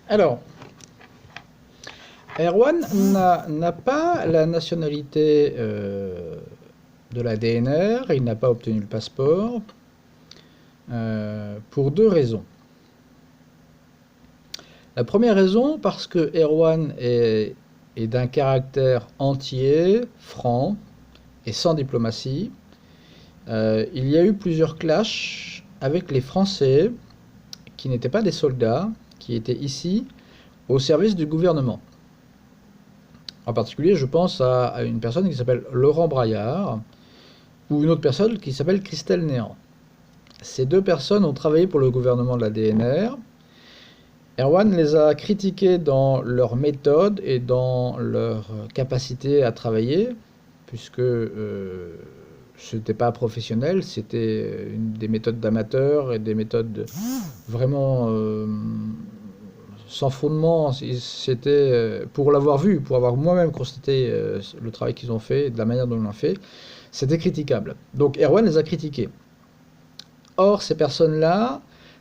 Alors, Erwan n'a pas la nationalité de la DNR, il n'a pas obtenu le passeport, pour deux raisons. La première raison, parce que Erwan est d'un caractère entier, franc et sans diplomatie. Il y a eu plusieurs clashs avec les Français qui n'étaient pas des soldats, qui étaient ici au service du gouvernement. En particulier, je pense à une personne qui s'appelle Laurent Braillard, ou une autre personne qui s'appelle Christelle Néant. Ces deux personnes ont travaillé pour le gouvernement de la DNR. Erwan les a critiqués dans leur méthode et dans leur capacité à travailler, puisque ce n'était pas professionnel, c'était des méthodes d'amateurs et des méthodes vraiment sans fondement. C'était, pour l'avoir vu, pour avoir moi-même constaté le travail qu'ils ont fait et de la manière dont ils l'ont fait, c'était critiquable. Donc Erwan les a critiqués. Or, ces personnes-là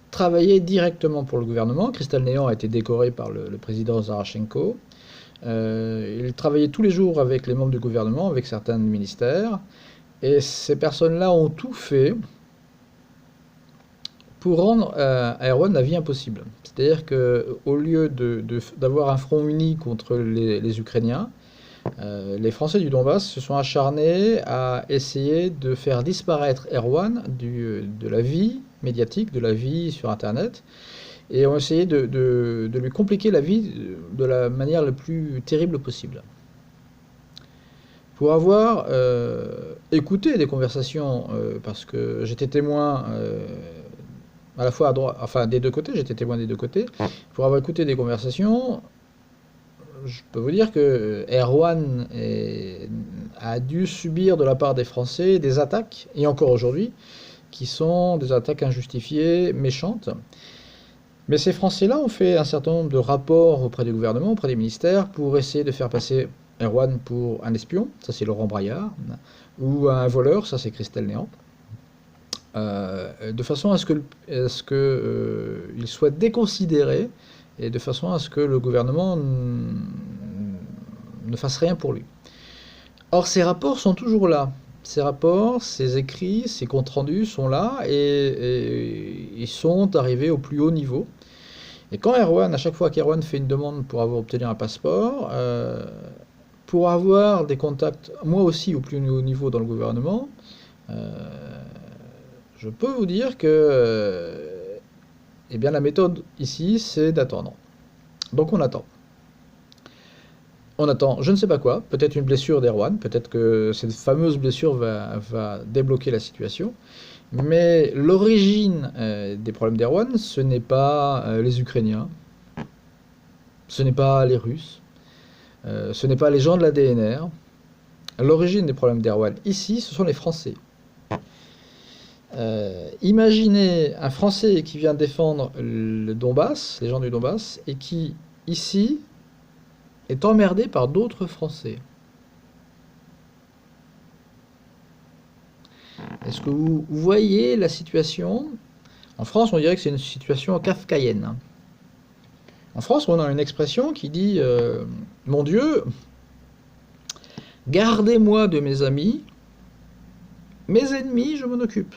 travaillaient directement pour le gouvernement. Christelle Néant a été décorée par le président Zarachenko. Il travaillait tous les jours avec les membres du gouvernement, avec certains ministères. Et ces personnes-là ont tout fait pour rendre à Erwan la vie impossible. C'est-à-dire qu'au lieu d'avoir un front uni contre les Ukrainiens, les Français du Donbass se sont acharnés à essayer de faire disparaître Erwan de la vie médiatique, de la vie sur Internet, et ont essayé de lui compliquer la vie de la manière la plus terrible possible. Pour avoir écouté des conversations, parce que j'étais témoin à la fois à droite, enfin des deux côtés, j'étais témoin des deux côtés, pour avoir écouté des conversations, je peux vous dire que Erwan a dû subir de la part des Français des attaques, et encore aujourd'hui, qui sont des attaques injustifiées, méchantes. Mais ces Français-là ont fait un certain nombre de rapports auprès du gouvernement, auprès des ministères, pour essayer de faire passer Erwan pour un espion, ça c'est Laurent Braillard, ou un voleur, ça c'est Christelle Néant, de façon à ce qu'il soit déconsidéré, et de façon à ce que le gouvernement ne fasse rien pour lui. Or, ces rapports sont toujours là. Ces rapports, ces écrits, ces comptes rendus sont là et ils sont arrivés au plus haut niveau. Et quand Erwan, à chaque fois qu'Erwan fait une demande pour obtenir un passeport, pour avoir des contacts, moi aussi, au plus haut niveau dans le gouvernement, je peux vous dire que eh bien, la méthode ici, c'est d'attendre. Donc on attend. On attend, je ne sais pas quoi, peut-être une blessure d'Erwan, peut-être que cette fameuse blessure va débloquer la situation. Mais l'origine des problèmes d'Erwan, ce n'est pas les Ukrainiens, ce n'est pas les Russes, ce n'est pas les gens de la DNR. L'origine des problèmes d'Erwan, ici, ce sont les Français. Imaginez un Français qui vient défendre le Donbass, les gens du Donbass, et qui, ici, est emmerdé par d'autres Français. Est-ce que vous voyez la situation? En France, on dirait que c'est une situation kafkaïenne. En France, on a une expression qui dit mon Dieu, gardez-moi de mes amis, mes ennemis, je m'en occupe.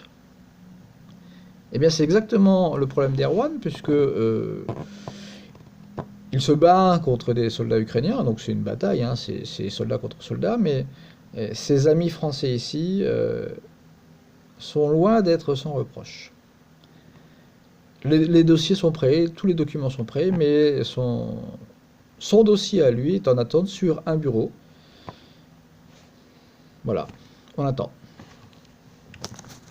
Eh bien, c'est exactement le problème d'Erwan, puisque il se bat contre des soldats ukrainiens, donc c'est une bataille, hein, c'est soldats contre soldats, mais ses amis français ici sont loin d'être sans reproche. Les dossiers sont prêts, tous les documents sont prêts, mais son dossier à lui est en attente sur un bureau. Voilà, on attend.